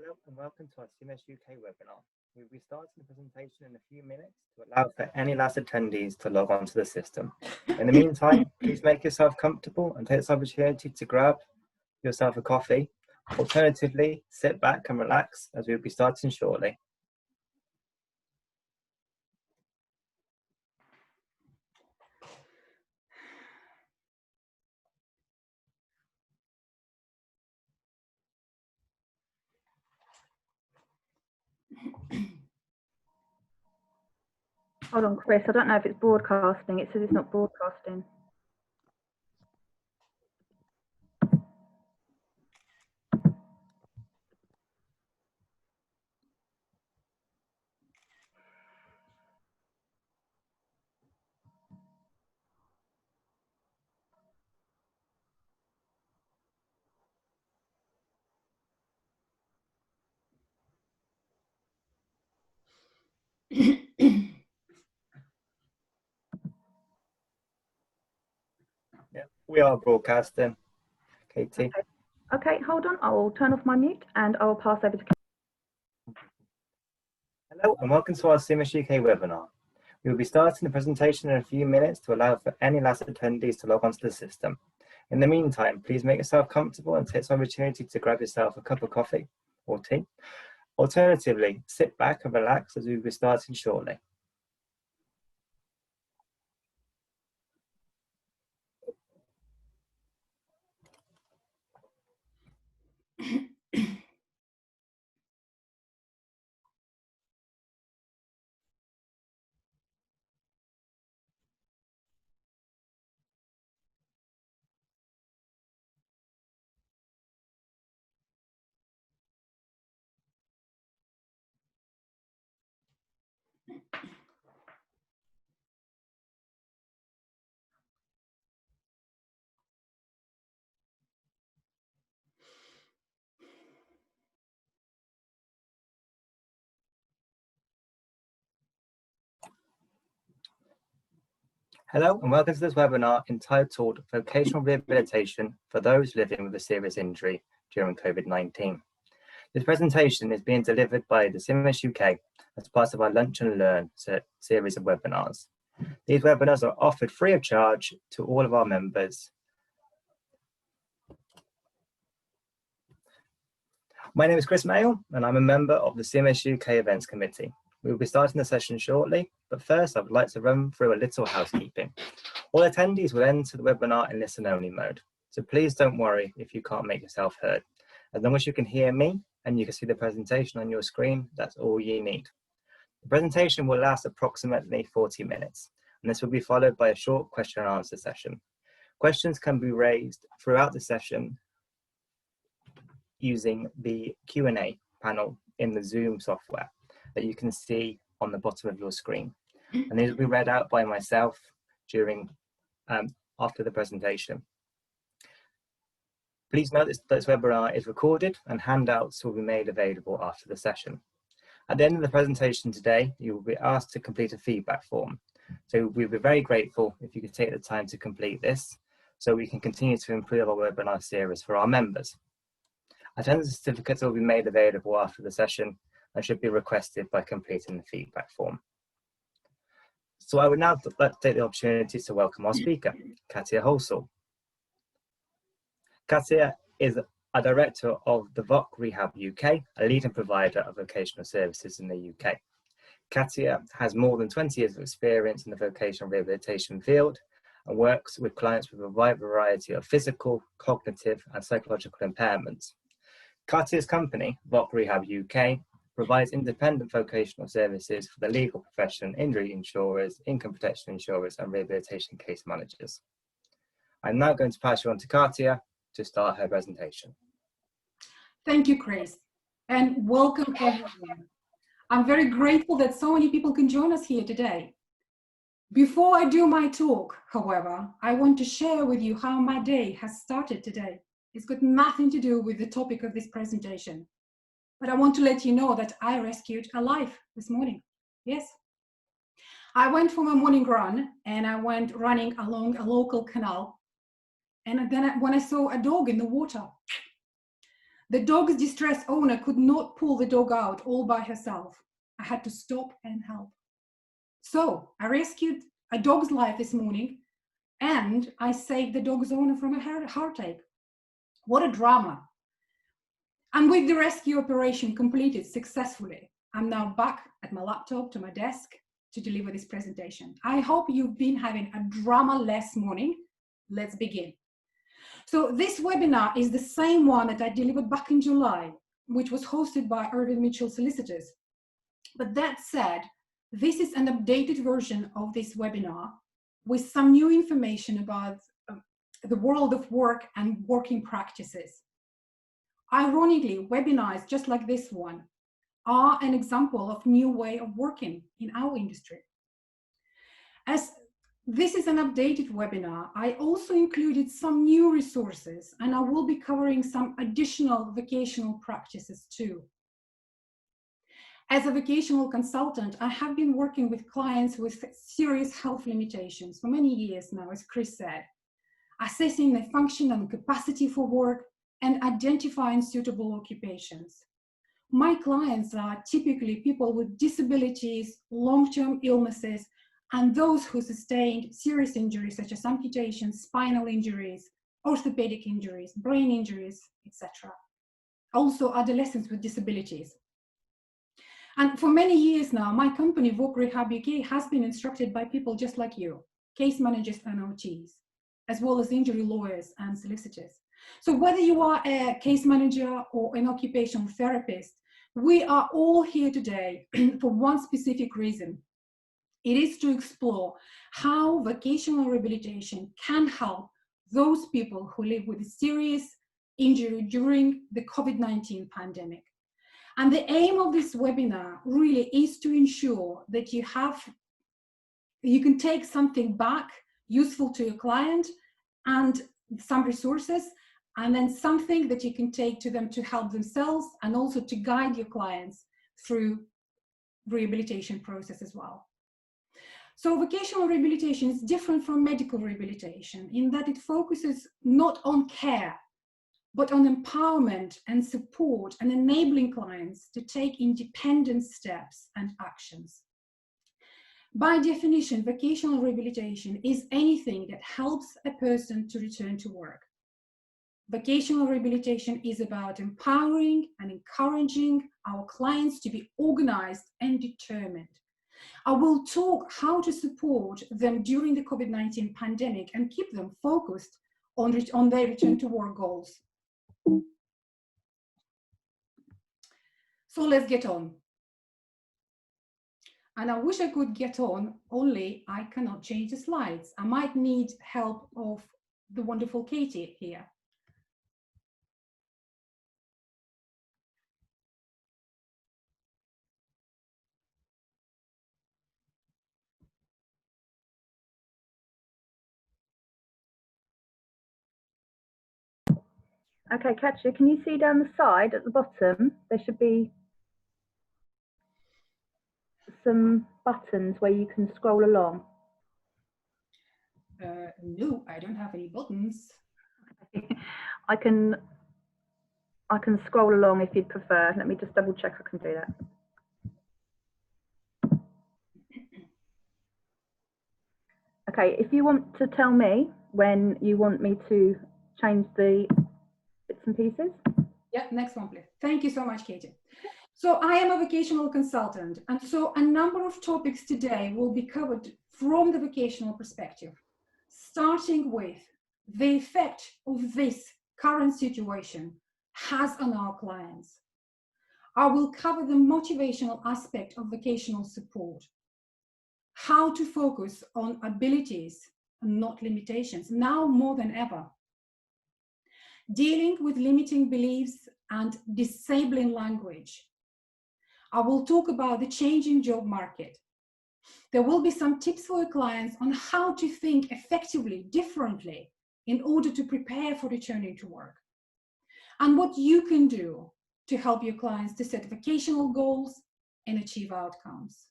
Hello and welcome to our CMSUK webinar. We'll be starting the presentation in a few minutes to allow for any last attendees to log on to the system. In the meantime, please make yourself comfortable and take this opportunity to grab yourself a coffee. Alternatively, sit back and relax as we'll be starting shortly. Hold on, Chris, I don't know if it's broadcasting. It says it's not broadcasting. Yeah, we are broadcasting, Katie. Okay, hold on. I will turn off my mute and I will pass over to Katie. Hello and welcome to our CMSUK webinar. We will be starting the presentation in a few minutes to allow for any last attendees to log onto the system. In the meantime, please make yourself comfortable and take this opportunity to grab yourself a cup of coffee or tea. Alternatively, sit back and relax as we will be starting shortly. Hello and welcome to this webinar entitled Vocational Rehabilitation for Those Living with a Serious Injury during COVID-19. This presentation is being delivered by the CMSUK as part of our Lunch and Learn series of webinars. These webinars are offered free of charge to all of our members. My name is Chris Mayle and I'm a member of the CMSUK Events Committee. We will be starting the session shortly, but first I would like to run through a little housekeeping. All attendees will enter the webinar in listen-only mode, so please don't worry if you can't make yourself heard. As long as you can hear me and you can see the presentation on your screen, that's all you need. The presentation will last approximately 40 minutes, and this will be followed by a short question and answer session. Questions can be raised throughout the session using the Q&A panel in the Zoom software that you can see on the bottom of your screen. And these will be read out by myself during after the presentation. Please note this webinar is recorded and handouts will be made available after the session. At the end of the presentation today, you will be asked to complete a feedback form. So we'll be very grateful if you could take the time to complete this so we can continue to improve our webinar series for our members. Attendance certificates will be made available after the session and should be requested by completing the feedback form. So I would now like to take the opportunity to welcome our speaker, Katya Halsall. Katya is a director of the Voc Rehab UK, a leading provider of vocational services in the UK. Katya has more than 20 years of experience in the vocational rehabilitation field and works with clients with a wide variety of physical, cognitive and psychological impairments. Katya's company, Voc Rehab UK, provides independent vocational services for the legal profession, injury insurers, income protection insurers and rehabilitation case managers. I'm now going to pass you on to Katya to start her presentation. Thank you, Chris, and welcome everyone. I'm very grateful that so many people can join us here today. Before I do my talk, however, I want to share with you how my day has started today. It's got nothing to do with the topic of this presentation, but I want to let you know that I rescued a life this morning. Yes. I went for my morning run and I went running along a local canal. And then when I saw a dog in the water, The dog's distressed owner could not pull the dog out all by herself. I had to stop and help. So I rescued a dog's life this morning, and I saved the dog's owner from a heartache. What a drama. And with the rescue operation completed successfully, I'm now back at my laptop to my desk to deliver this presentation. I hope you've been having a drama-less morning. Let's begin. So this webinar is the same one that I delivered back in July, which was hosted by Irving Mitchell Solicitors. But that said, this is an updated version of this webinar with some new information about the world of work and working practices. Ironically, webinars just like this one are an example of new way of working in our industry. As this is an updated webinar, I also included some new resources, and I will be covering some additional vocational practices too. As a vocational consultant, I have been working with clients with serious health limitations for many years now, as Chris said, assessing their function and capacity for work and identifying suitable occupations. My clients are typically people with disabilities, long-term illnesses, and those who sustained serious injuries such as amputations, spinal injuries, orthopedic injuries, brain injuries, etc. Also adolescents with disabilities. And for many years now, my company, Voc Rehab UK, has been instructed by people just like you, case managers and OTs, as well as injury lawyers and solicitors. So whether you are a case manager or an occupational therapist, we are all here today for one specific reason. It is to explore how vocational rehabilitation can help those people who live with a serious injury during the COVID-19 pandemic. And the aim of this webinar really is to ensure that you can take something back useful to your client and some resources, and then something that you can take to them to help themselves and also to guide your clients through rehabilitation process as well. So vocational rehabilitation is different from medical rehabilitation in that it focuses not on care, but on empowerment and support and enabling clients to take independent steps and actions. By definition, vocational rehabilitation is anything that helps a person to return to work. Vocational rehabilitation is about empowering and encouraging our clients to be organized and determined. I will talk how to support them during the COVID-19 pandemic and keep them focused on their return to work goals. So let's get on. And I wish I could get on, only I cannot change the slides. I might need help of the wonderful Katie here. Okay, Katya, can you see down the side at the bottom? There should be some buttons where you can scroll along. No, I don't have any buttons. I can scroll along if you'd prefer. Let me just double check I can do that. Okay, if you want to tell me when you want me to change the bits and pieces. Yeah, next one, please. Thank you so much, Katie. So I am a vocational consultant, and so a number of topics today will be covered from the vocational perspective, starting with the effect of this current situation has on our clients. I will cover the motivational aspect of vocational support, how to focus on abilities and not limitations, now more than ever. Dealing with limiting beliefs and disabling language. I will talk about the changing job market. There will be some tips for your clients on how to think effectively, differently, in order to prepare for returning to work. And what you can do to help your clients to set vocational goals and achieve outcomes.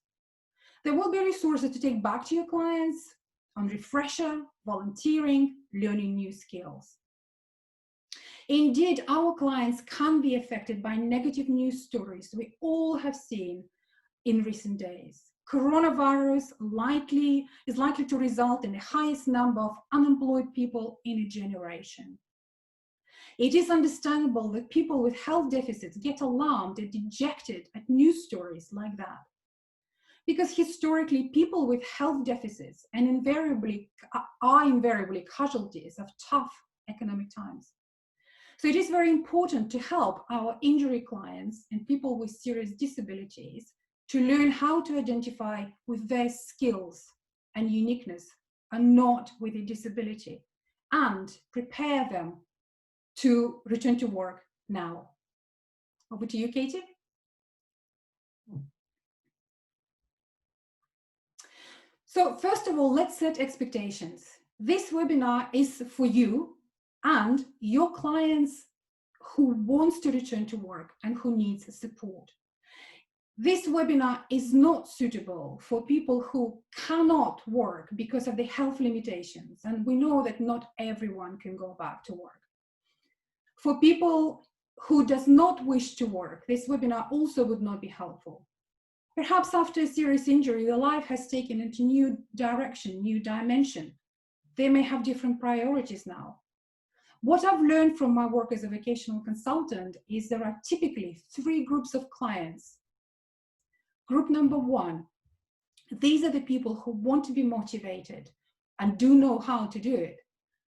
There will be resources to take back to your clients on refresher, volunteering, learning new skills. Indeed, our clients can be affected by negative news stories we all have seen in recent days. Coronavirus is likely to result in the highest number of unemployed people in a generation. It is understandable that people with health deficits get alarmed and dejected at news stories like that. Because historically, people with health deficits are invariably casualties of tough economic times. So it is very important to help our injury clients and people with serious disabilities to learn how to identify with their skills and uniqueness and not with a disability, and prepare them to return to work now. Over to you, Katie. So first of all, let's set expectations. This webinar is for you and your clients who wants to return to work and who needs support. This webinar is not suitable for people who cannot work because of the health limitations, and we know that not everyone can go back to work. For people who does not wish to work, this webinar also would not be helpful. Perhaps after a serious injury, their life has taken into new direction, new dimension. They may have different priorities now. What I've learned from my work as a vocational consultant is there are typically 3 groups of clients. Group number 1, these are the people who want to be motivated and do know how to do it.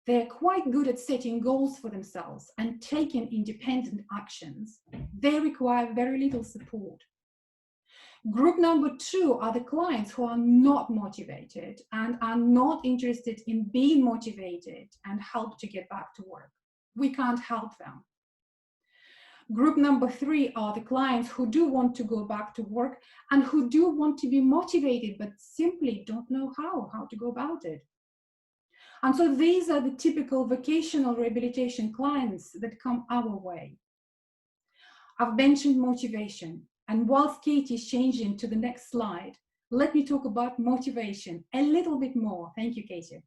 They're quite good at setting goals for themselves and taking independent actions. They require very little support. Group number 2 are the clients who are not motivated and are not interested in being motivated and help to get back to work. We can't help them. Group number 3 are the clients who do want to go back to work and who do want to be motivated but simply don't know how to go about it. And so these are the typical vocational rehabilitation clients that come our way. I've mentioned motivation, and whilst Katie is changing to the next slide, let me talk about motivation a little bit more. Thank you, Katie.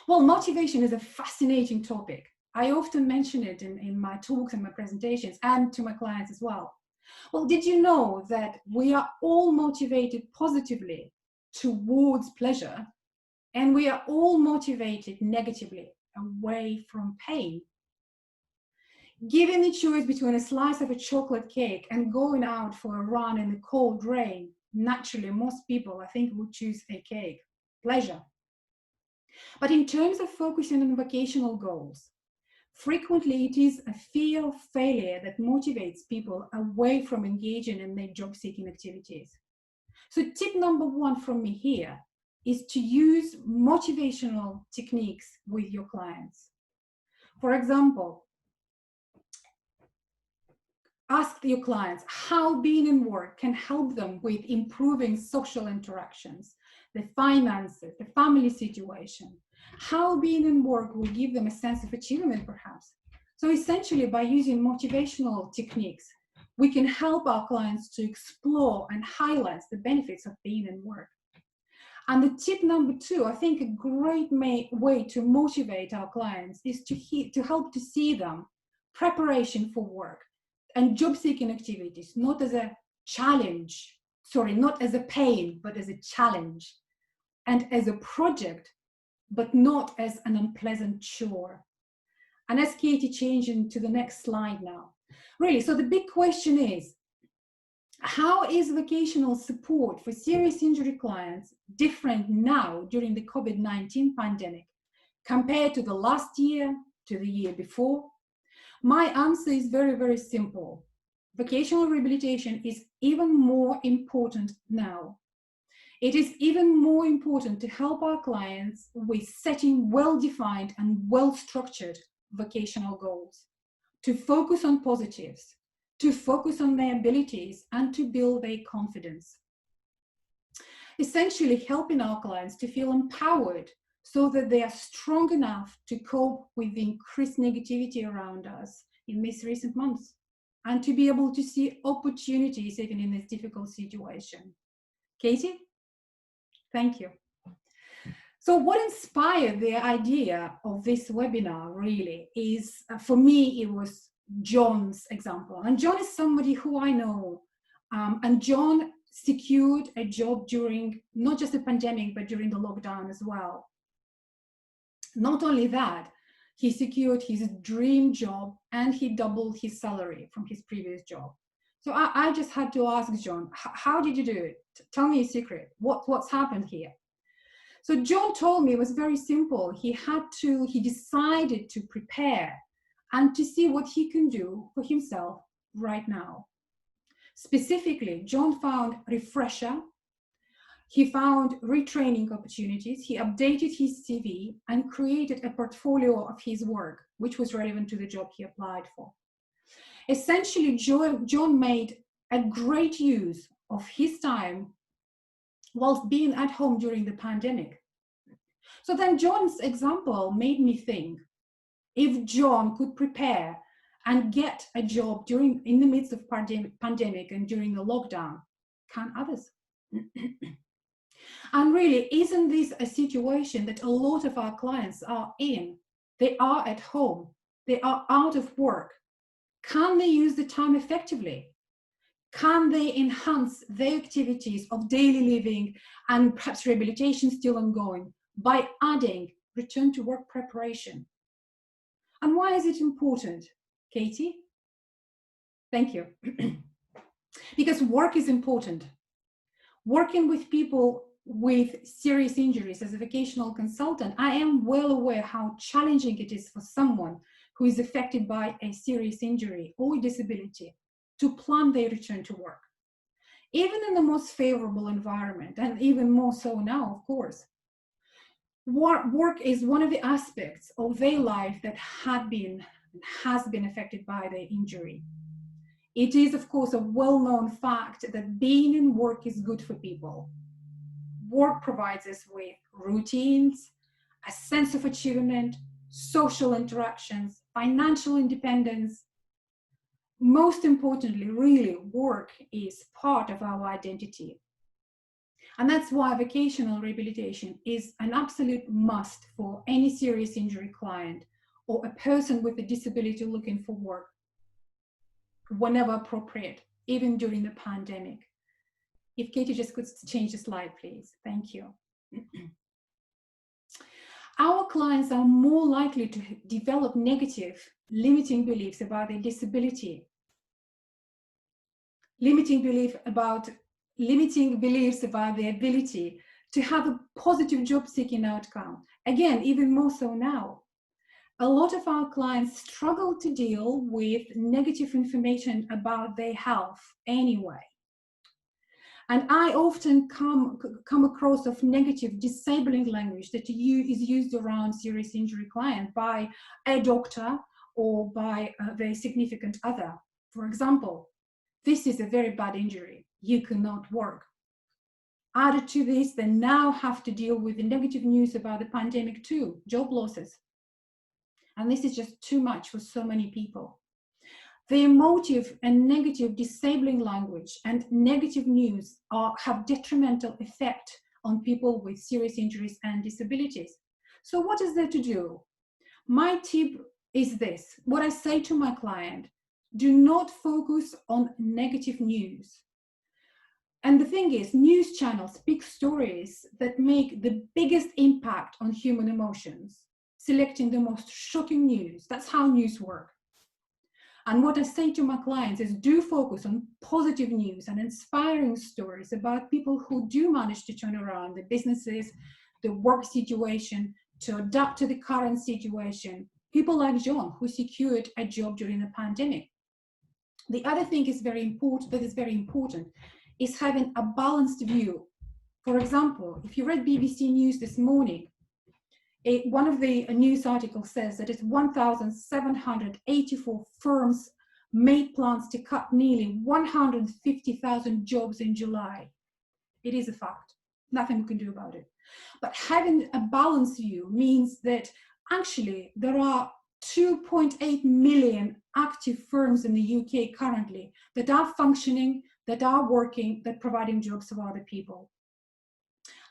Well, motivation is a fascinating topic. I often mention it in my talks and my presentations and to my clients as well. Well, did you know that we are all motivated positively towards pleasure, and we are all motivated negatively away from pain? Given the choice between a slice of a chocolate cake and going out for a run in the cold rain, naturally most people, I think, would choose a cake, pleasure. But in terms of focusing on vocational goals, frequently it is a fear of failure that motivates people away from engaging in their job-seeking activities. So tip number 1 from me here is to use motivational techniques with your clients. For example, ask your clients how being in work can help them with improving social interactions, the finances, the family situation, how being in work will give them a sense of achievement, perhaps. So essentially, by using motivational techniques, we can help our clients to explore and highlight the benefits of being in work. And the tip number 2, I think a great way to motivate our clients is to help to see them preparation for work and job-seeking activities, not as a challenge, not as a pain, but as a challenge, and as a project, but not as an unpleasant chore. And as Katie changing to the next slide now, really, so the big question is, how is vocational support for serious injury clients different now during the COVID-19 pandemic compared to the last year, to the year before? My answer is very, very simple. Vocational rehabilitation is even more important now. It is even more important to help our clients with setting well-defined and well-structured vocational goals, to focus on positives, to focus on their abilities, and to build their confidence. Essentially helping our clients to feel empowered so that they are strong enough to cope with the increased negativity around us in these recent months, and to be able to see opportunities even in this difficult situation. Katie? Thank you. So what inspired the idea of this webinar really is, for me, it was John's example. And John is somebody who I know, and John secured a job during not just the pandemic, but during the lockdown as well. Not only that, he secured his dream job and he doubled his salary from his previous job. So I just had to ask John, how did you do it? Tell me a secret. What's happened here? So John told me it was very simple. He decided to prepare and to see what he can do for himself right now. Specifically, John found refresher, he found retraining opportunities, he updated his CV and created a portfolio of his work, which was relevant to the job he applied for. Essentially, John made a great use of his time whilst being at home during the pandemic. So then John's example made me think, if John could prepare and get a job in the midst of pandemic and during the lockdown, can others? And really, isn't this a situation that a lot of our clients are in? They are at home, they are out of work. Can they use the time effectively? Can they enhance their activities of daily living and perhaps rehabilitation still ongoing by adding return to work preparation? And why is it important, Katie? Thank you. Because work is important. Working with people with serious injuries as a vocational consultant, I am well aware how challenging it is for someone who is affected by a serious injury or disability to plan their return to work. Even in the most favorable environment, and even more so now, of course. Work is one of the aspects of their life that has been affected by their injury. It is, of course, a well-known fact that being in work is good for people. Work provides us with routines, a sense of achievement, social interactions, financial independence. Most importantly, really, work is part of our identity. And that's why vocational rehabilitation is an absolute must for any serious injury client or a person with a disability looking for work, whenever appropriate, even during the pandemic. If Katie just could change the slide, please. Thank you. Our clients are more likely to develop negative, limiting beliefs about their disability, limiting beliefs about their ability to have a positive job-seeking outcome. Again, even more so now. A lot of our clients struggle to deal with negative information about their health anyway. And I often come across of negative, disabling language that is used around serious injury client by a doctor or by their significant other. For example, this is a very bad injury. You cannot work. Added to this, they now have to deal with the negative news about the pandemic too, job losses. And this is just too much for so many people. The emotive and negative disabling language and negative news have detrimental effect on people with serious injuries and disabilities. So what is there to do? My tip is this. What I say to my client, do not focus on negative news. And the thing is, news channels pick stories that make the biggest impact on human emotions, selecting the most shocking news. That's how news work. And what I say to my clients is do focus on positive news and inspiring stories about people who do manage to turn around the businesses, the work situation, to adapt to the current situation. People like John, who secured a job during the pandemic. The other thing is very important is having a balanced view. For example, if you read BBC News this morning, one of the news articles says that it's 1,784 firms made plans to cut nearly 150,000 jobs in July. It is a fact. Nothing we can do about it. But having a balanced view means that actually there are 2.8 million active firms in the UK currently that are functioning, that are working, that are providing jobs for other people.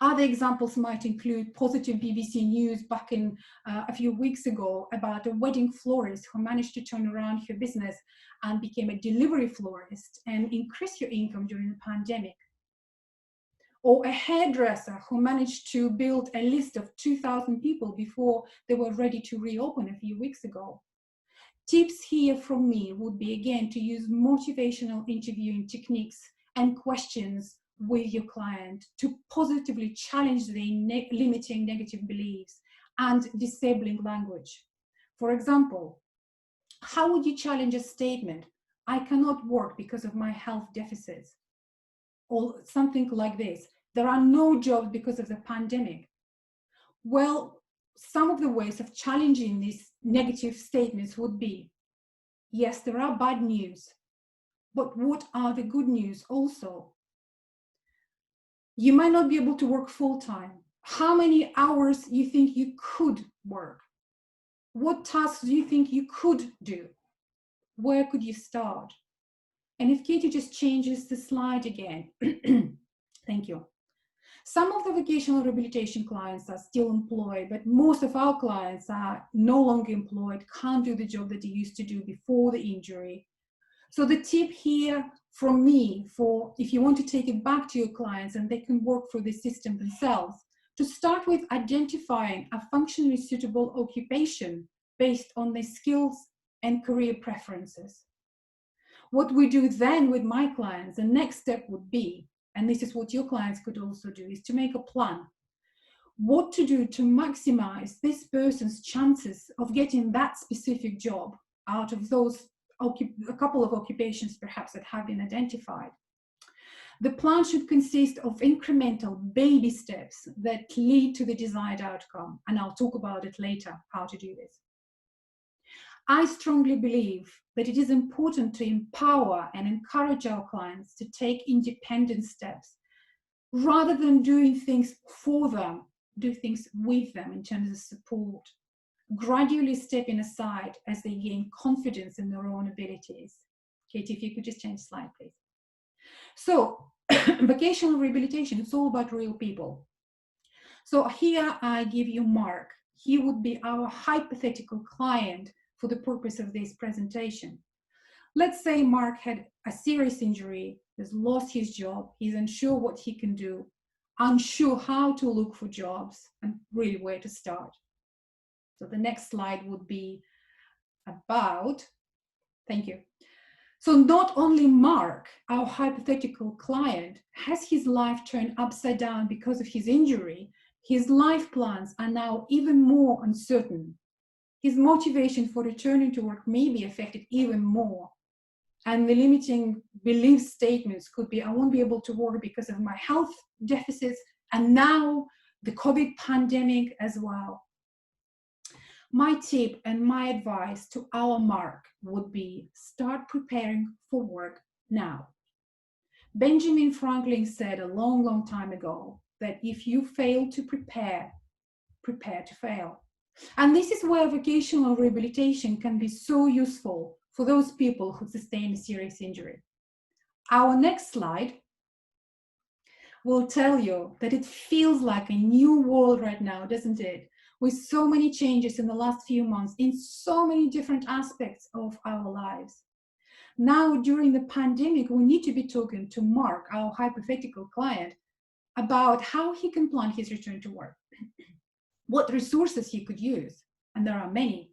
Other examples might include positive BBC news back in a few weeks ago about a wedding florist who managed to turn around her business and became a delivery florist and increase her income during the pandemic. Or a hairdresser who managed to build a list of 2,000 people before they were ready to reopen a few weeks ago. Tips here from me would be, again, to use motivational interviewing techniques and questions with your client to positively challenge the limiting negative beliefs and disabling language. For example, how would you challenge a statement, "I cannot work because of my health deficits"? Or something like this, "There are no jobs because of the pandemic." Well, some of the ways of challenging these negative statements would be, yes, there are bad news, but what are the good news also? You might not be able to work full-time. How many hours you think you could work? What tasks do you think you could do? Where could you start? And if Katie just changes the slide again, thank you. Some of the vocational rehabilitation clients are still employed, but most of our clients are no longer employed, can't do the job that they used to do before the injury. So the tip here from me, for if you want to take it back to your clients and they can work through the system themselves, to start with identifying a functionally suitable occupation based on their skills and career preferences. What we do then with my clients, the next step would be, and this is what your clients could also do, is to make a plan. What to do to maximize this person's chances of getting that specific job out of those a couple of occupations perhaps that have been identified. The plan should consist of incremental baby steps that lead to the desired outcome, and I'll talk about it later, how to do this. I strongly believe that it is important to empower and encourage our clients to take independent steps rather than doing things for them, do things with them in terms of support, gradually stepping aside as they gain confidence in their own abilities. Katie, if you could just change the slide, please. So, vocational rehabilitation, it's all about real people. So here I give you Mark. He would be our hypothetical client for the purpose of this presentation. Let's say Mark had a serious injury, has lost his job, he's unsure what he can do, unsure how to look for jobs, and really where to start. So the next slide would be about, thank you. So not only Mark, our hypothetical client, has his life turned upside down because of his injury, his life plans are now even more uncertain. His motivation for returning to work may be affected even more. And the limiting belief statements could be, I won't be able to work because of my health deficits, and now the COVID pandemic as well. My tip and my advice to our Mark would be, start preparing for work now. Benjamin Franklin said a long, long time ago that if you fail to prepare, prepare to fail. And this is where vocational rehabilitation can be so useful for those people who sustain a serious injury. Our next slide will tell you that it feels like a new world right now, doesn't it? With so many changes in the last few months in so many different aspects of our lives. Now, during the pandemic, we need to be talking to Mark, our hypothetical client, about how he can plan his return to work, what resources he could use, and there are many.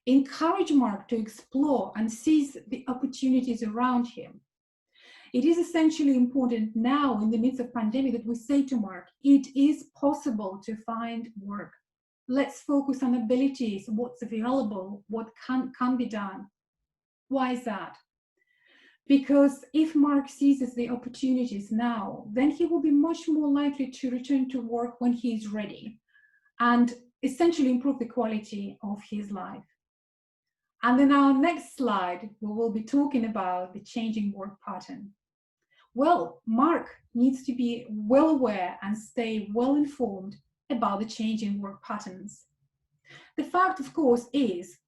Encourage Mark to explore and seize the opportunities around him. It is essentially important now in the midst of pandemic that we say to Mark, it is possible to find work. Let's focus on abilities, what's available, what can be done. Why is that? Because if Mark seizes the opportunities now, then he will be much more likely to return to work when he is ready and essentially improve the quality of his life. And in our next slide, we will be talking about the changing work pattern. Well, Mark needs to be well aware and stay well informed about the changing work patterns. The fact, of course, is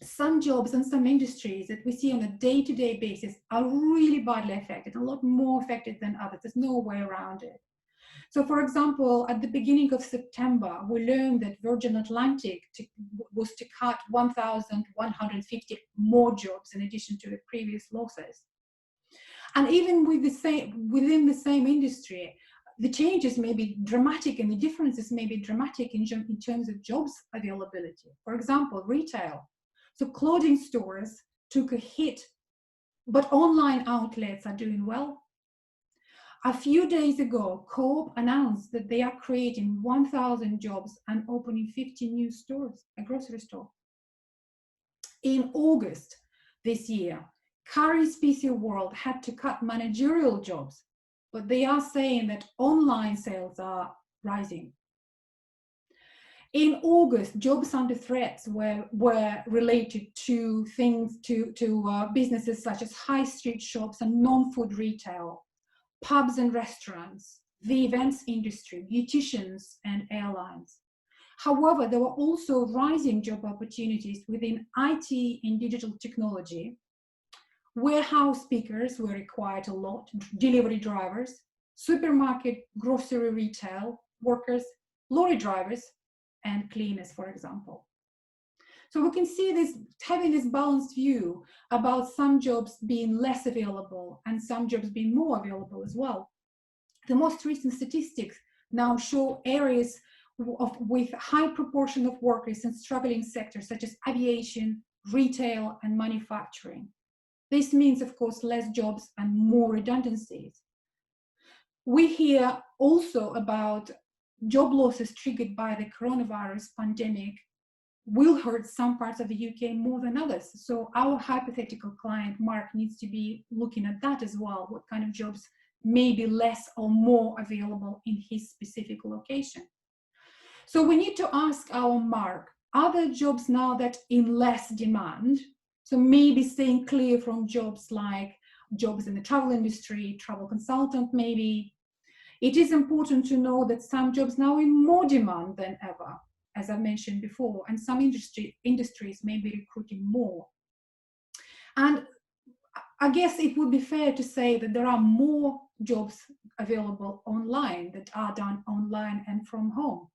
some jobs and some industries that we see on a day-to-day basis are really badly affected, a lot more affected than others. There's no way around it. So for example, at the beginning of September, we learned that Virgin Atlantic was to cut 1,150 more jobs in addition to the previous losses. And even within the same industry, the changes may be dramatic and the differences may be dramatic in terms of jobs availability. For example, retail. So clothing stores took a hit, but online outlets are doing well. A few days ago, Coop announced that they are creating 1,000 jobs and opening 50 new stores, a grocery store. In August this year, Currys PC World had to cut managerial jobs, but they are saying that online sales are rising. In August, jobs under threats were related to things, to businesses such as high street shops and non-food retail, pubs and restaurants, the events industry, beauticians and airlines. However, there were also rising job opportunities within IT and digital technology. Warehouse pickers were required a lot, delivery drivers, supermarket, grocery retail workers, lorry drivers, and cleaners, for example. So we can see this, having this balanced view about some jobs being less available and some jobs being more available as well. The most recent statistics now show areas with high proportion of workers in struggling sectors such as aviation, retail, and manufacturing. This means, of course, less jobs and more redundancies. We hear also about job losses triggered by the coronavirus pandemic will hurt some parts of the UK more than others. So our hypothetical client, Mark, needs to be looking at that as well. What kind of jobs may be less or more available in his specific location? So we need to ask our Mark, are there jobs now that in less demand? So maybe staying clear from jobs like jobs in the travel industry, travel consultant maybe. It is important to know that some jobs now in more demand than ever, as I mentioned before, and some industries may be recruiting more. And I guess it would be fair to say that there are more jobs available online that are done online and from home.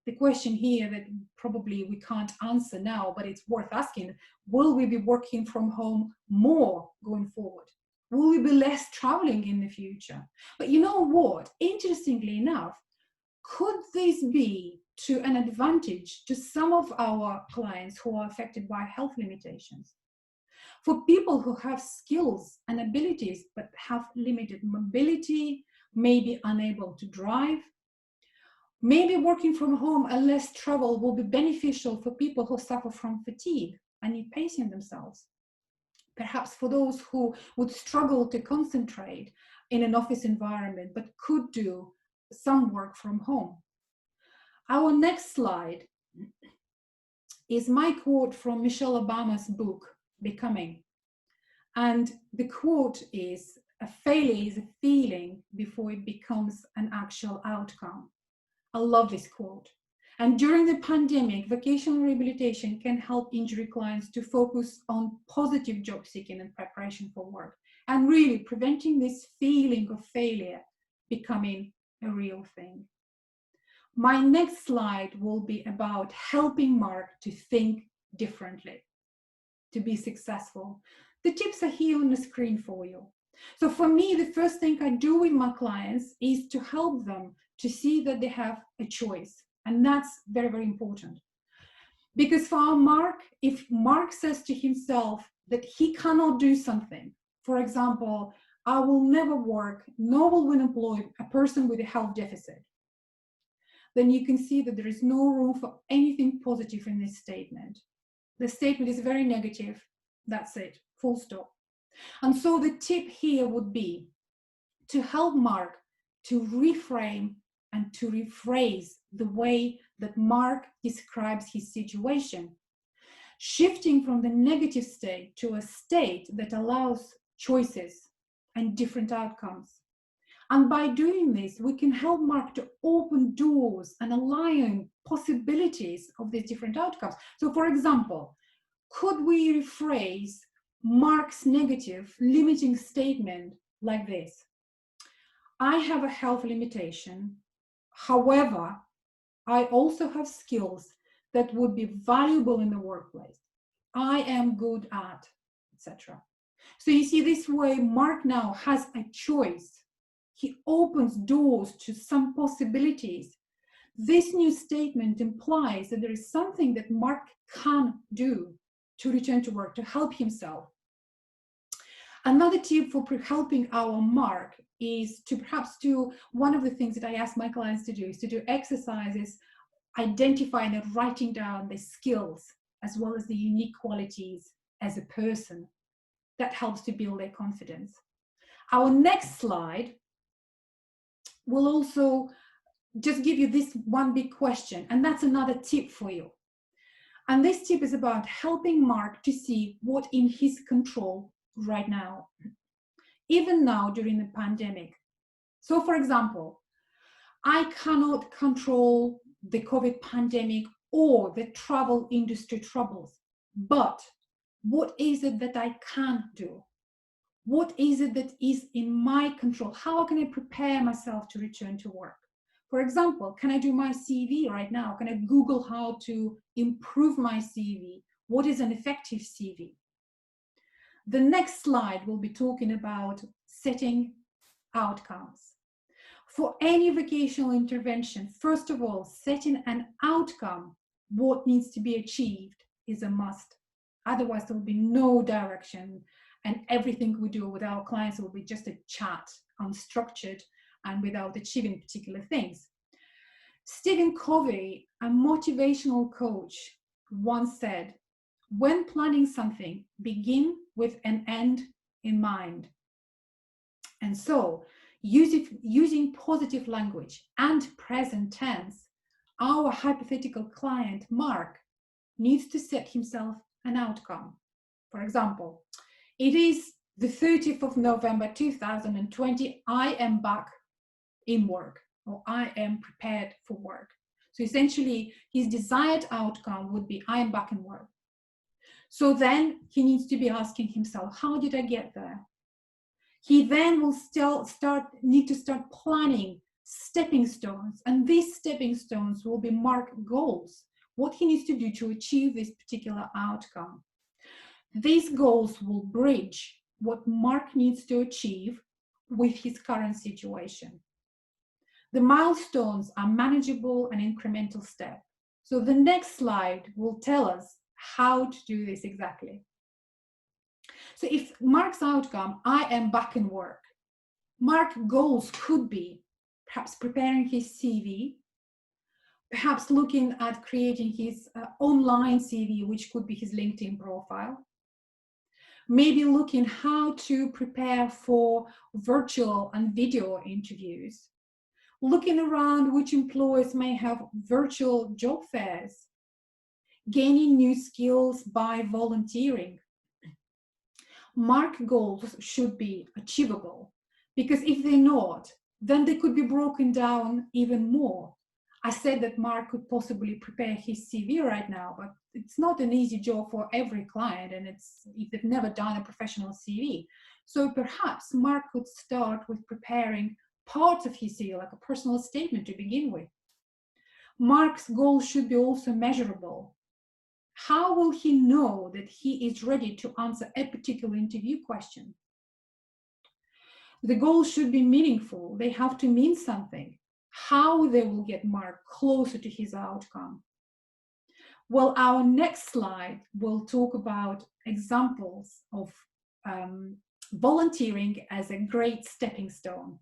The question here that probably we can't answer now, but it's worth asking, will we be working from home more going forward? Will we be less traveling in the future? But you know what? Interestingly enough, could this be to an advantage to some of our clients who are affected by health limitations? For people who have skills and abilities but have limited mobility, may be unable to drive, maybe working from home and less travel will be beneficial for people who suffer from fatigue and need pacing themselves. Perhaps for those who would struggle to concentrate in an office environment but could do some work from home. Our next slide is my quote from Michelle Obama's book, Becoming. And the quote is, "A failure is a feeling before it becomes an actual outcome." I love this quote. And during the pandemic, vocational rehabilitation can help injury clients to focus on positive job seeking and preparation for work, and really preventing this feeling of failure becoming a real thing. My next slide will be about helping Mark to think differently, to be successful. The tips are here on the screen for you. So for me, the first thing I do with my clients is to help them to see that they have a choice. And that's very, very important. Because for our Mark, if Mark says to himself that he cannot do something, for example, I will never work, nor will we employ a person with a health deficit, then you can see that there is no room for anything positive in this statement. The statement is very negative. That's it, full stop. And so the tip here would be to help Mark to reframe and to rephrase the way that Mark describes his situation, shifting from the negative state to a state that allows choices and different outcomes. And by doing this, we can help Mark to open doors and allowing possibilities of these different outcomes. So for example, could we rephrase Mark's negative limiting statement like this? I have a health limitation However, I also have skills that would be valuable in the workplace. I am good at, etc. So you see, this way, Mark now has a choice. He opens doors to some possibilities. This new statement implies that there is something that Mark can do to return to work, to help himself. Another tip for helping our Mark is to perhaps do one of the things that I ask my clients to do is to do exercises identifying and writing down the skills as well as the unique qualities as a person. That helps to build their confidence. Our next slide will also just give you this one big question, and that's another tip for you. And this tip is about helping Mark to see what in his control right now, even now during the pandemic. So for example, I cannot control the COVID pandemic or the travel industry troubles, but what is it that I can do? What is it that is in my control? How can I prepare myself to return to work? For example, can I do my CV right now? Can I Google how to improve my CV? What is an effective CV? The next slide will be talking about setting outcomes. For any vocational intervention, first of all, setting an outcome, what needs to be achieved, is a must. Otherwise, there will be no direction, and everything we do with our clients will be just a chat, unstructured, and without achieving particular things. Stephen Covey, a motivational coach, once said, when planning something, begin with an end in mind. And so, using positive language and present tense, our hypothetical client, Mark, needs to set himself an outcome. For example, it is the 30th of November 2020, I am back in work, or I am prepared for work. So essentially, his desired outcome would be, I am back in work. So then he needs to be asking himself, how did I get there? He then will need to start planning stepping stones, and these stepping stones will be Mark goals, what he needs to do to achieve this particular outcome. These goals will bridge what Mark needs to achieve with his current situation. The milestones are manageable and incremental steps. So the next slide will tell us how to do this exactly. So if Mark's outcome, I am back in work, Mark's goals could be perhaps preparing his CV, perhaps looking at creating his online CV, which could be his LinkedIn profile, maybe looking how to prepare for virtual and video interviews, looking around which employers may have virtual job fairs, gaining new skills by volunteering. Mark goals should be achievable, because if they're not, then they could be broken down even more. I said that Mark could possibly prepare his CV right now, but it's not an easy job for every client, and if they've never done a professional CV. So perhaps Mark could start with preparing parts of his CV, like a personal statement to begin with. Mark's goals should be also measurable. How will he know that he is ready to answer a particular interview question? The goals should be meaningful. They have to mean something. How they will get Mark closer to his outcome? Well, our next slide will talk about examples of volunteering as a great stepping stone.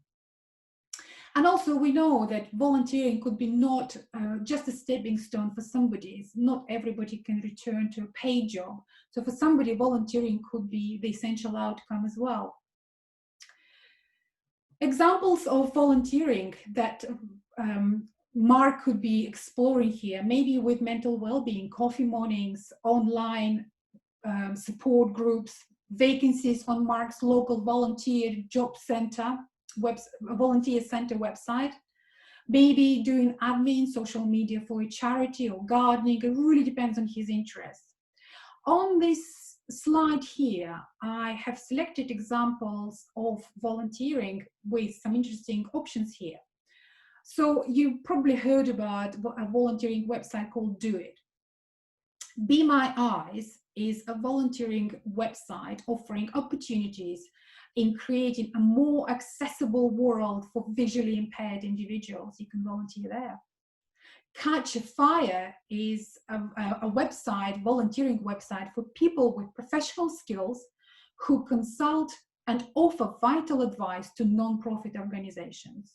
And also we know that volunteering could be not just a stepping stone for somebody. Not everybody can return to a paid job. So for somebody, volunteering could be the essential outcome as well. Examples of volunteering that Mark could be exploring here, maybe with mental well-being, coffee mornings, online support groups, vacancies on Mark's local volunteer job center, volunteer center website, maybe doing admin, social media for a charity or gardening. It really depends on his interests. On this slide here, I have selected examples of volunteering with some interesting options here. So you probably heard about a volunteering website called Do It. Be My Eyes is a volunteering website offering opportunities in creating a more accessible world for visually impaired individuals. You can volunteer there. Catch a Fire is a website, volunteering website for people with professional skills who consult and offer vital advice to non-profit organizations.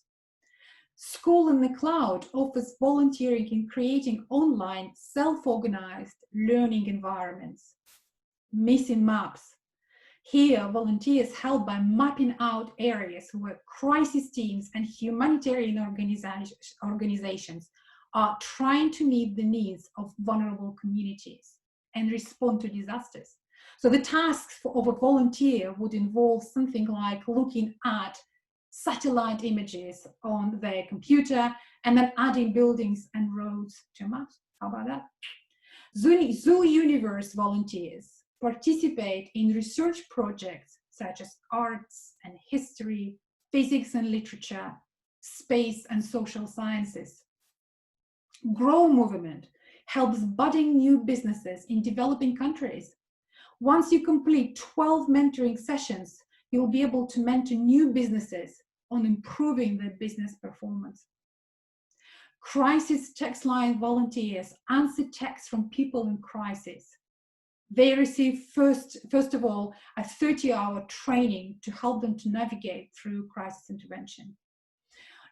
School in the Cloud offers volunteering in creating online self-organized learning environments. Missing Maps. Here, volunteers help by mapping out areas where crisis teams and humanitarian organizations are trying to meet the needs of vulnerable communities and respond to disasters. So the tasks of a volunteer would involve something like looking at satellite images on their computer and then adding buildings and roads to maps. How about that? Zoo Universe volunteers participate in research projects such as arts and history, physics and literature, space and social sciences. Grow Movement helps budding new businesses in developing countries. Once you complete 12 mentoring sessions, you'll be able to mentor new businesses on improving their business performance. Crisis text line volunteers answer texts from people in crisis. They receive first of all a 30-hour training to help them to navigate through crisis intervention.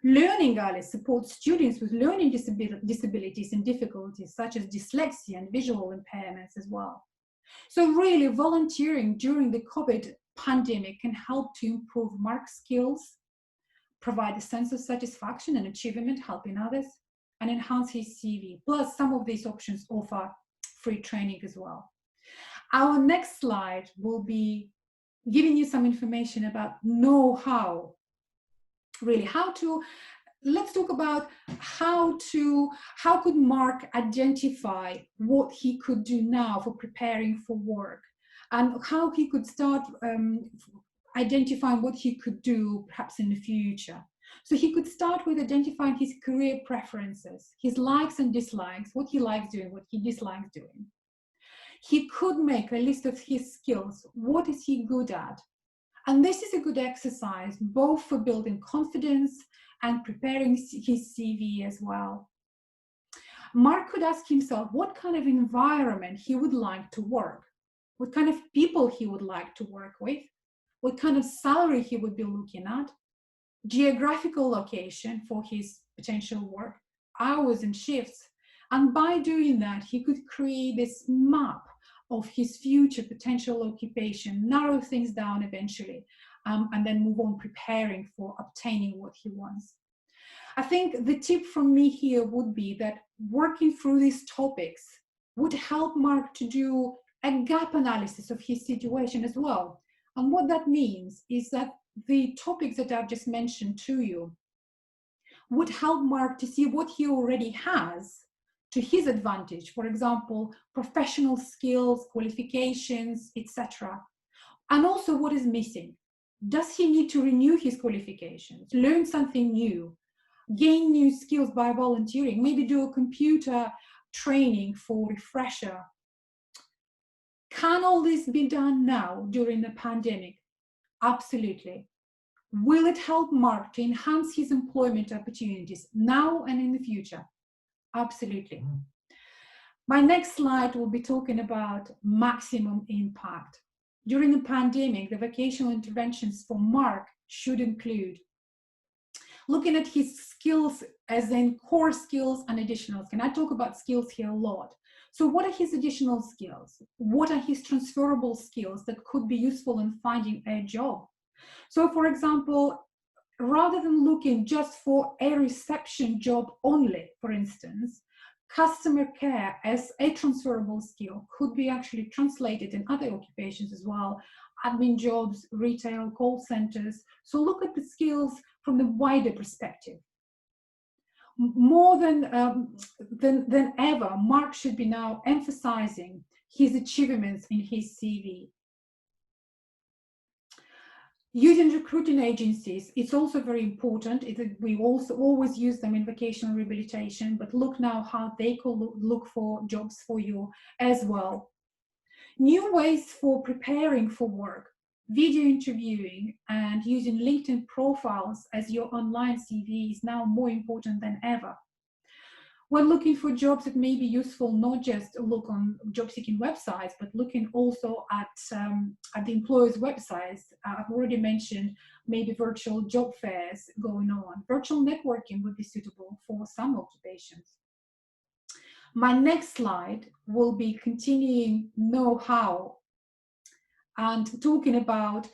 Learning Alice supports students with learning disabilities and difficulties such as dyslexia and visual impairments as well. So really, volunteering during the COVID pandemic can help to improve Mark's skills, provide a sense of satisfaction and achievement helping others, and enhance his CV. Plus, some of these options offer free training as well. Our next slide will be giving you some information about know-how. Really, let's talk about how could Mark identify what he could do now for preparing for work, and how he could start identifying what he could do perhaps in the future. So he could start with identifying his career preferences, his likes and dislikes, what he likes doing, what he dislikes doing. He could make a list of his skills. What is he good at? And this is a good exercise, both for building confidence and preparing his CV as well. Mark could ask himself what kind of environment he would like to work, what kind of people he would like to work with, what kind of salary he would be looking at, geographical location for his potential work, hours and shifts. And by doing that, he could create this map of his future potential occupation, narrow things down eventually, and then move on preparing for obtaining what he wants. I think the tip from me here would be that working through these topics would help Mark to do a gap analysis of his situation as well. And what that means is that the topics that I've just mentioned to you would help Mark to see what he already has to his advantage. For example, professional skills, qualifications, etc. And also what is missing. Does he need to renew his qualifications, learn something new, gain new skills by volunteering, maybe do a computer training for refresher? Can all this be done now during the pandemic? Absolutely. Will it help Mark to enhance his employment opportunities now and in the future? Absolutely. My next slide will be talking about maximum impact. During the pandemic, the vocational interventions for Mark should include looking at his skills as in core skills and additional skills. And I talk about skills here a lot. So what are his additional skills? What are his transferable skills that could be useful in finding a job? So for example, rather than looking just for a reception job only, for instance, customer care as a transferable skill could be actually translated in other occupations as well, admin jobs, retail, call centers. So look at the skills from the wider perspective. More than ever, Mark should be now emphasizing his achievements in his CV. Using recruiting agencies, it's also very important. We also always use them in vocational rehabilitation, but look now how they could look for jobs for you as well. New ways for preparing for work, video interviewing, and using LinkedIn profiles as your online CV is now more important than ever. When looking for jobs, it may be useful not just look on job-seeking websites, but looking also at the employers' websites. I've already mentioned maybe virtual job fairs going on. Virtual networking would be suitable for some occupations. My next slide will be continuing know-how and talking about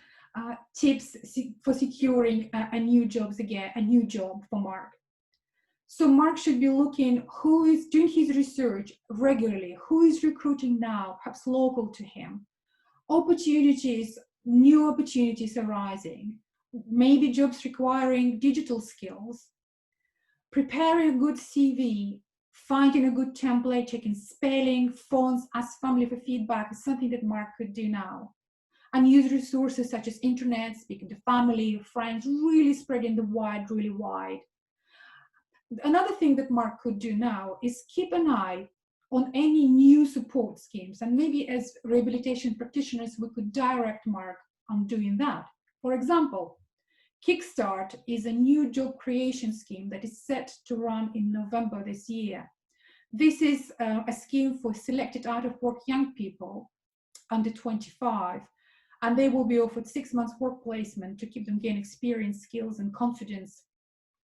tips for securing a new job for Mark. So Mark should be looking who is doing his research regularly, who is recruiting now, perhaps local to him. Opportunities, new opportunities arising, maybe jobs requiring digital skills. Preparing a good CV, finding a good template, checking spelling, fonts, ask family for feedback is something that Mark could do now. And use resources such as internet, speaking to family, friends, really spreading the word really wide. Another thing that Mark could do now is keep an eye on any new support schemes, and maybe as rehabilitation practitioners we could direct Mark on doing that. For example, Kickstart is a new job creation scheme that is set to run in November this year. This is a scheme for selected out-of-work young people under 25, and they will be offered 6 months work placement to keep them gain experience, skills, and confidence.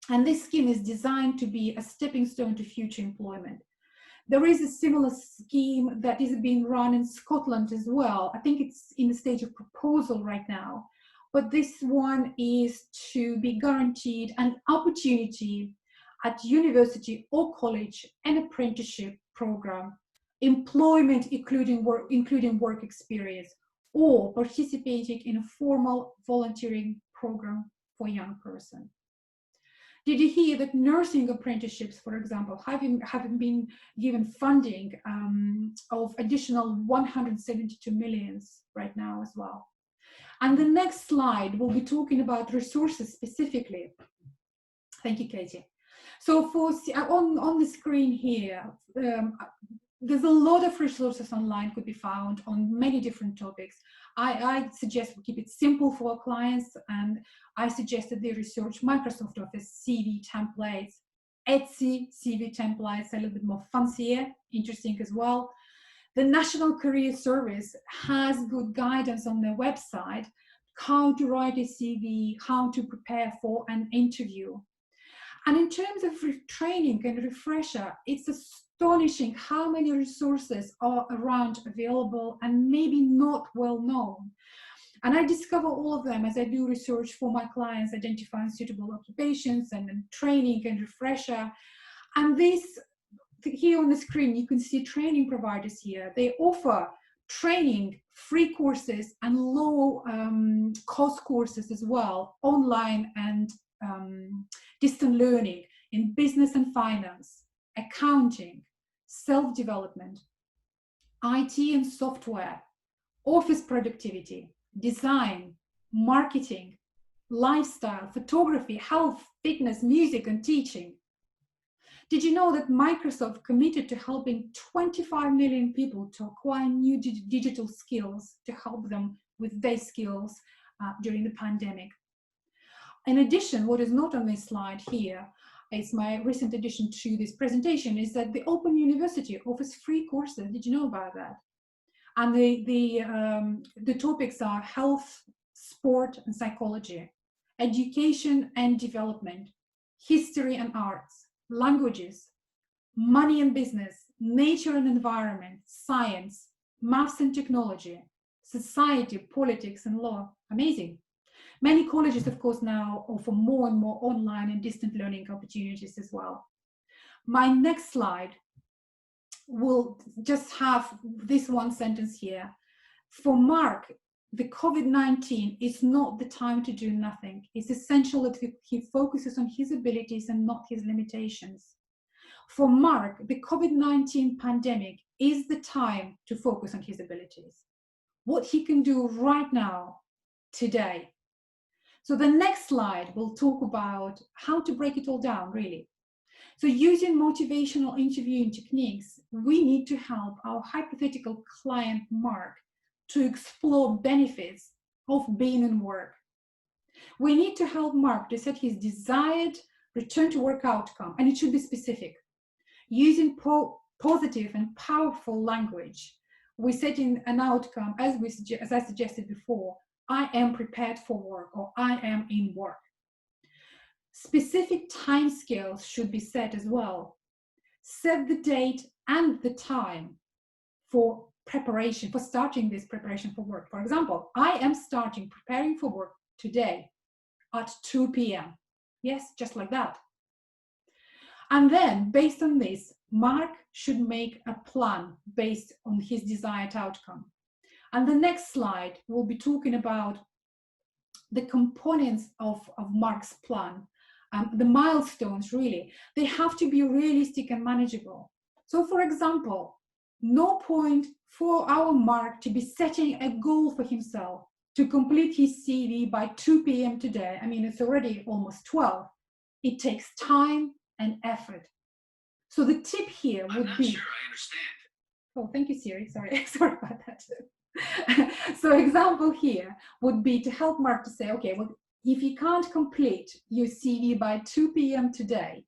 And this scheme is designed to be a stepping stone to future employment. There is a similar scheme that is being run in Scotland as well. I think it's in the stage of proposal right now. But this one is to be guaranteed an opportunity at university or college, an apprenticeship program, employment including work experience, or participating in a formal volunteering program for a young person. Did you hear that nursing apprenticeships, for example, having been given funding of additional 172 million right now as well? And the next slide will be talking about resources specifically. Thank you, Katie. So on the screen here, there's a lot of resources online could be found on many different topics. I suggest we keep it simple for our clients, and I suggest that they research Microsoft Office CV templates, Etsy CV templates, a little bit more fancier, interesting as well. The National Career Service has good guidance on their website, how to write a CV, how to prepare for an interview. And in terms of training and refresher, it's astonishing how many resources are around available and maybe not well known. And I discover all of them as I do research for my clients, identifying suitable occupations and training and refresher. And this, here on the screen, you can see training providers here. They offer training, free courses, and low cost courses as well, online and distant learning in business and finance, accounting, self-development, IT and software, office productivity, design, marketing, lifestyle, photography, health, fitness, music, and teaching. Did you know that Microsoft committed to helping 25 million people to acquire new digital skills to help them with their skills during the pandemic? In addition, what is not on this slide here, it's my recent addition to this presentation, is that the Open University offers free courses. Did you know about that? And the topics are health, sport and psychology, education and development, history and arts, languages, money and business, nature and environment, science, maths and technology, society, politics and law. Amazing. Many colleges, of course, now offer more and more online and distant learning opportunities as well. My next slide will just have this one sentence here. For Mark, the COVID-19 is not the time to do nothing. It's essential that he focuses on his abilities and not his limitations. For Mark, the COVID-19 pandemic is the time to focus on his abilities. What he can do right now, today, So the next slide will talk about how to break it all down, really. So using motivational interviewing techniques, we need to help our hypothetical client Mark to explore benefits of being in work. We need to help Mark to set his desired return to work outcome, and it should be specific. Using positive and powerful language, we set in an outcome as I suggested before: I am prepared for work, or I am in work. Specific timescales should be set as well. Set the date and the time for preparation, for starting this preparation for work. For example, I am starting preparing for work today at 2 p.m. Yes, just like that. And then, based on this, Mark should make a plan based on his desired outcome. And the next slide will be talking about the components of Mark's plan. The milestones, really, they have to be realistic and manageable. So, for example, no point for our Mark to be setting a goal for himself to complete his CV by 2 p.m. today. I mean, it's already almost 12. It takes time and effort. So the tip here would be... I'm not sure I understand. Oh, thank you, Siri. Sorry, sorry about that. So example here would be to help Mark to say, okay, well, if you can't complete your CV by 2 p.m. today,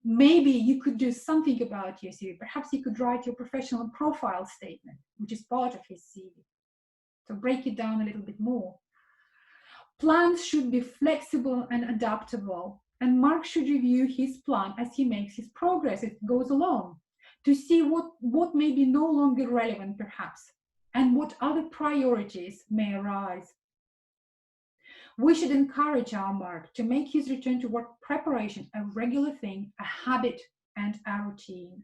maybe you could do something about your CV. Perhaps you could write your professional profile statement, which is part of his CV. So break it down a little bit more. Plans should be flexible and adaptable, and Mark should review his plan as he makes his progress, it goes along, to see what may be no longer relevant perhaps, and what other priorities may arise. We should encourage our Mark to make his return to work preparation a regular thing, a habit and a routine.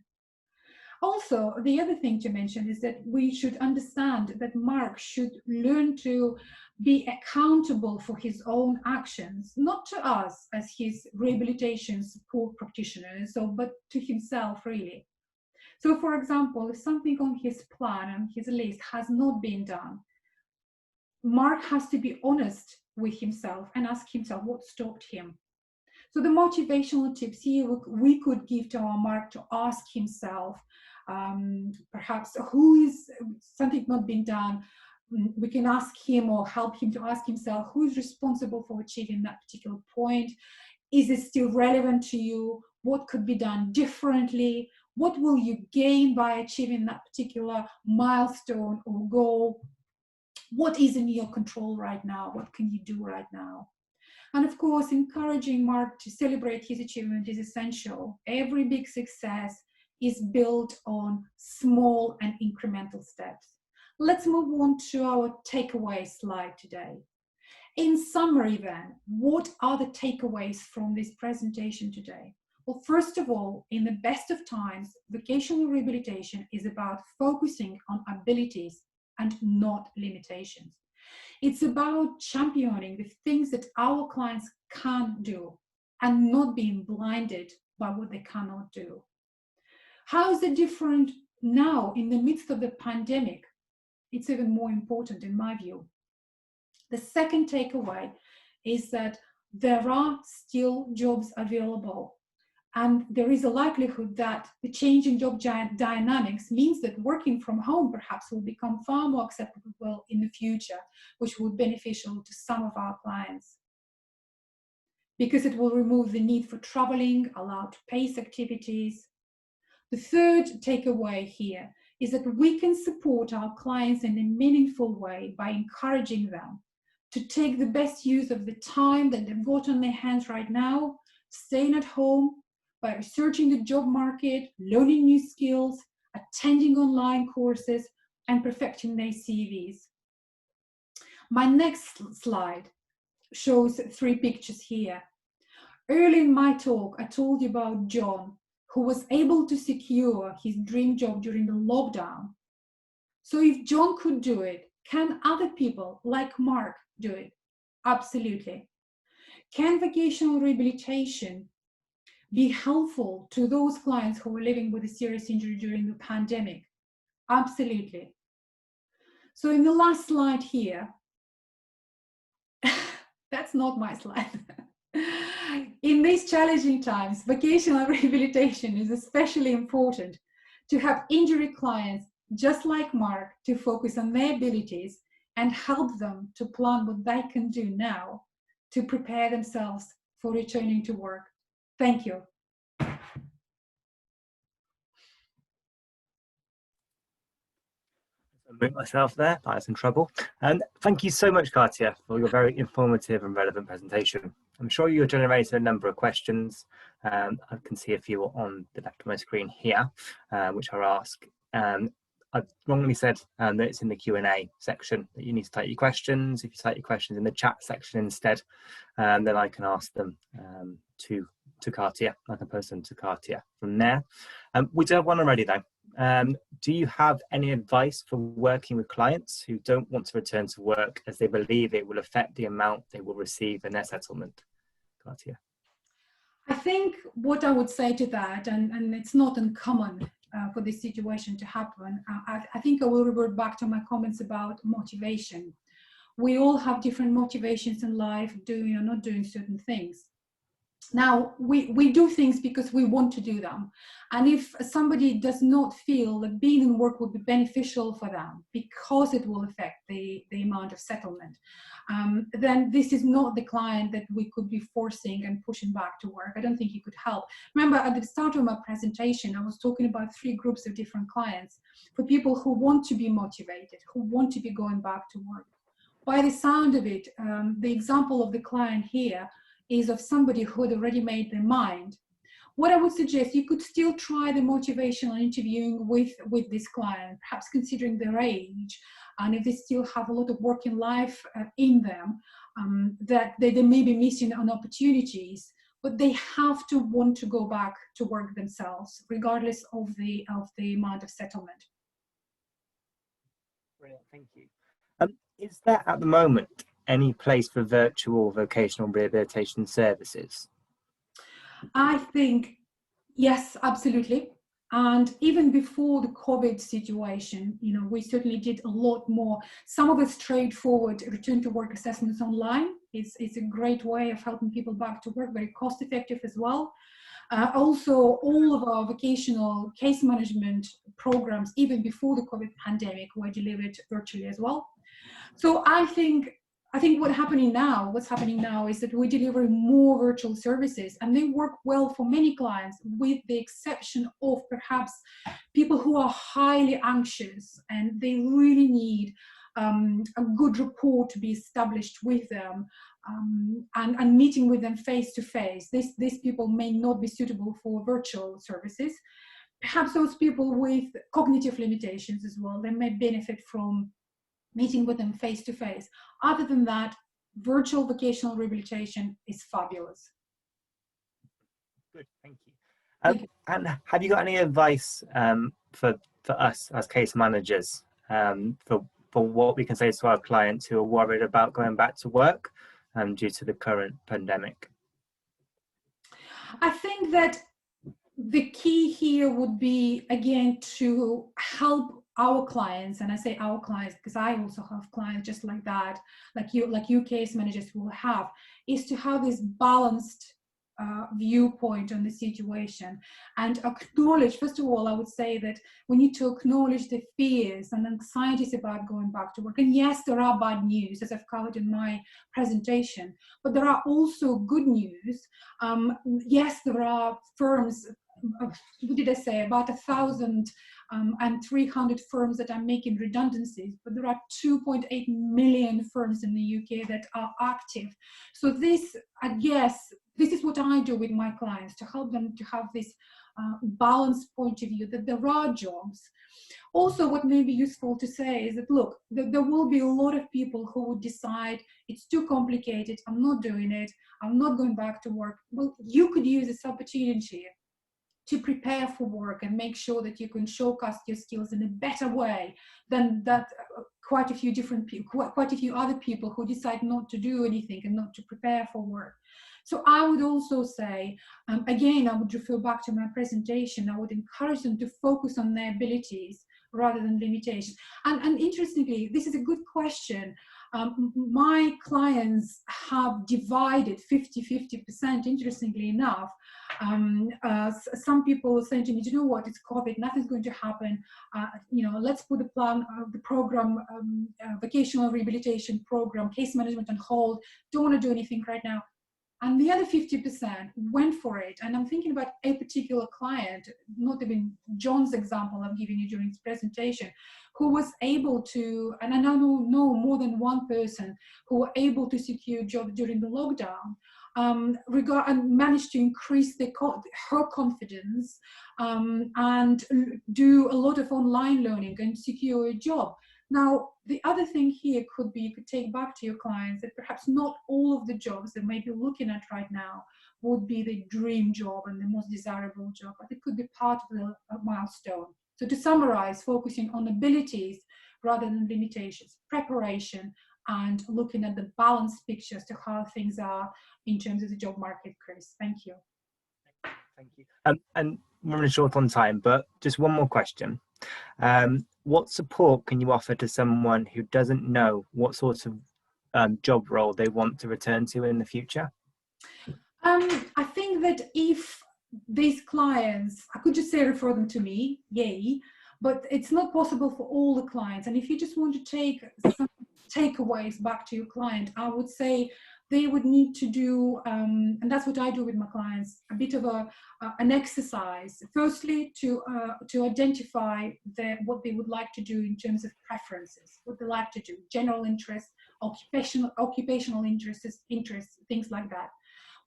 Also, the other thing to mention is that we should understand that Mark should learn to be accountable for his own actions, not to us as his rehabilitation support practitioners, but to himself, really. So, for example, if something on his plan and his list has not been done, Mark has to be honest with himself and ask himself what stopped him. So the motivational tips here we could give to our Mark to ask himself, perhaps who is something not been done. We can ask him or help him to ask himself who is responsible for achieving that particular point. Is it still relevant to you? What could be done differently? What will you gain by achieving that particular milestone or goal? What is in your control right now? What can you do right now? And of course, encouraging Mark to celebrate his achievement is essential. Every big success is built on small and incremental steps. Let's move on to our takeaway slide today. In summary then, what are the takeaways from this presentation today? Well, first of all, in the best of times, vocational rehabilitation is about focusing on abilities and not limitations. It's about championing the things that our clients can do and not being blinded by what they cannot do. How is it different now in the midst of the pandemic? It's even more important in my view. The second takeaway is that there are still jobs available, and there is a likelihood that the change in job dynamics means that working from home perhaps will become far more acceptable in the future, which will be beneficial to some of our clients, because it will remove the need for traveling, allow pace activities. The third takeaway here is that we can support our clients in a meaningful way by encouraging them to take the best use of the time that they've got on their hands right now, staying at home, by researching the job market, learning new skills, attending online courses, and perfecting their CVs. My next slide shows 3 pictures here. Early in my talk, I told you about John, who was able to secure his dream job during the lockdown. So if John could do it, can other people like Mark do it? Absolutely. Can vocational rehabilitation be helpful to those clients who were living with a serious injury during the pandemic? Absolutely. So in the last slide here, that's that's not my slide. In these challenging times, vocational rehabilitation is especially important to have injury clients, just like Mark, to focus on their abilities and help them to plan what they can do now to prepare themselves for returning to work. Thank you. Mute myself there, I was in trouble. And thank you so much, Katya, for your very informative and relevant presentation. I'm sure you generated a number of questions. I can see a few on the left of my screen here, which are asked. I've wrongly said that it's in the Q&A section that you need to type your questions. If you type your questions in the chat section instead, then I can ask them to Katya. I can post them to Katya from there. We do have one already though. Do you have any advice for working with clients who don't want to return to work as they believe it will affect the amount they will receive in their settlement? Katya. I think what I would say to that, and it's not uncommon for this situation to happen, I think I will revert back to my comments about motivation. We all have different motivations in life, doing or not doing certain things. Now, we do things because we want to do them. And if somebody does not feel that being in work would be beneficial for them because it will affect the amount of settlement, then this is not the client that we could be forcing and pushing back to work. I don't think it could help. Remember, at the start of my presentation, I was talking about 3 groups of different clients. For people who want to be motivated, who want to be going back to work. By the sound of it, the example of the client here is of somebody who had already made their mind. What I would suggest, you could still try the motivational interviewing with this client, perhaps considering their age, and if they still have a lot of working life in them, that they may be missing on opportunities, but they have to want to go back to work themselves, regardless of the amount of settlement. Brilliant, thank you. Is there at the moment any place for virtual vocational rehabilitation services? I think, yes, absolutely. And even before the COVID situation, you know, we certainly did a lot more. Some of the straightforward return to work assessments online is a great way of helping people back to work, very cost effective as well. Also, all of our vocational case management programs, even before the COVID pandemic, were delivered virtually as well. So I think what's happening now is that we deliver more virtual services, and they work well for many clients, with the exception of perhaps people who are highly anxious and they really need a good rapport to be established with them, and meeting with them face to face. These people may not be suitable for virtual services. Perhaps those people with cognitive limitations as well, they may benefit from meeting with them face to face. Other than that, virtual vocational rehabilitation is fabulous. Good, thank you. And have you got any advice for us as case managers for what we can say to our clients who are worried about going back to work due to the current pandemic? I think that the key here would be, again, to help our clients, and I say our clients because I also have clients just like that, like you case managers will have, is to have this balanced viewpoint on the situation and acknowledge, first of all, I would say that we need to acknowledge the fears and anxieties about going back to work. And yes, there are bad news, as I've covered in my presentation, but there are also good news. Yes, there are firms, what did I say, about 1,300 firms that are making redundancies, but there are 2.8 million firms in the UK that are active. So this, I guess, this is what I do with my clients, to help them to have this balanced point of view, that there are jobs. Also, what may be useful to say is that, look, there will be a lot of people who would decide it's too complicated, I'm not doing it, I'm not going back to work. Well, you could use this opportunity to prepare for work and make sure that you can showcase your skills in a better way than that quite a few other people who decide not to do anything and not to prepare for work. So I would also say, again, I would refer back to my presentation, I would encourage them to focus on their abilities rather than limitations. And interestingly, this is a good question. My clients have divided 50-50%, interestingly enough. Some people saying to me, you know what, it's COVID, nothing's going to happen. You know, let's put the plan, the program, vocational rehabilitation program, case management on hold, don't want to do anything right now. And the other 50% went for it. And I'm thinking about a particular client, not even John's example I'm giving you during this presentation, who was able to, and I now know more than one person who were able to secure a job during the lockdown, and managed to increase her confidence and do a lot of online learning and secure a job. Now, the other thing here could be, you could take back to your clients that perhaps not all of the jobs they may be looking at right now would be the dream job and the most desirable job, but it could be part of the milestone. So to summarize, focusing on abilities rather than limitations, preparation, and looking at the balanced picture as to how things are in terms of the job market, Chris. Thank you. Thank you. And we're running short on time, but just one more question. What support can you offer to someone who doesn't know what sort of job role they want to return to in the future? I think that if these clients, I could just say refer them to me, yay, but it's not possible for all the clients. And if you just want to take some takeaways back to your client, I would say they would need to do, and that's what I do with my clients, a bit of an exercise. Firstly, to identify what they would like to do in terms of preferences, what they like to do, general interests, occupational interests, things like that.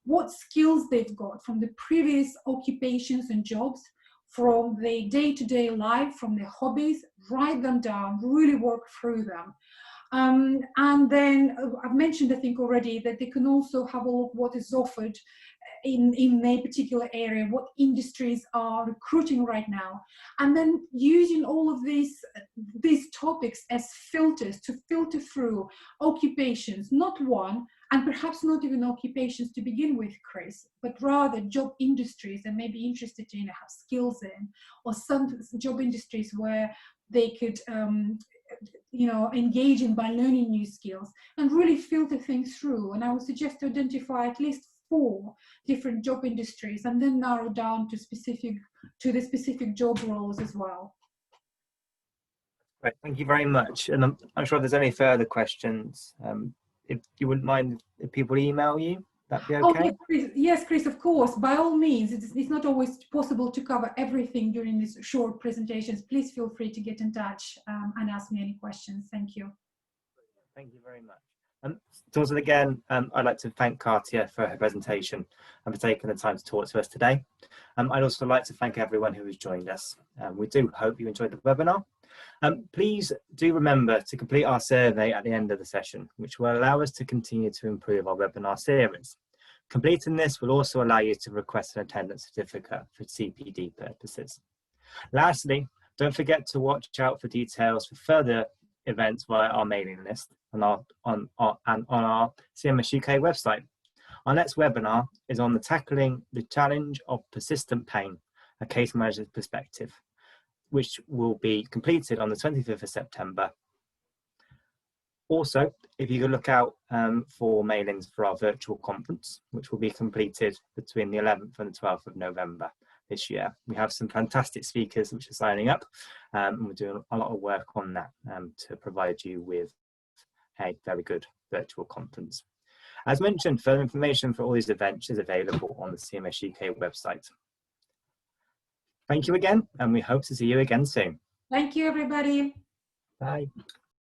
What skills they've got from the previous occupations and jobs, from their day-to-day life, from their hobbies, write them down, really work through them. And then I've mentioned, I think already, that they can also have all of what is offered in a particular area, what industries are recruiting right now, and then using all of these topics as filters to filter through occupations, not one, and perhaps not even occupations to begin with, Chris, but rather job industries they may be interested in, have skills in, or some job industries where they could engage in by learning new skills, and really filter things through. And I would suggest to identify at least 4 different job industries and then narrow down to the specific job roles as well. Right, thank you very much. And I'm sure if there's any further questions, if you wouldn't mind if people email you, that'd be okay? Oh, yes, Chris, of course. By all means, it's not always possible to cover everything during these short presentations. Please feel free to get in touch and ask me any questions. Thank you. Thank you very much. So also again, I'd like to thank Katya for her presentation and for taking the time to talk to us today. I'd also like to thank everyone who has joined us. We do hope you enjoyed the webinar. Please do remember to complete our survey at the end of the session, which will allow us to continue to improve our webinar series. Completing this will also allow you to request an attendance certificate for CPD purposes. Lastly, don't forget to watch out for details for further events via our mailing list and on our CMSUK website. Our next webinar is on tackling the challenge of persistent pain, a case manager's perspective, which will be completed on the 25th of September. Also, if you could look out for mailings for our virtual conference, which will be completed between the 11th and the 12th of November this year. We have some fantastic speakers which are signing up, and we're doing a lot of work on that to provide you with a very good virtual conference. As mentioned, further information for all these events is available on the CMSUK website. Thank you again, and we hope to see you again soon. Thank you, everybody. Bye.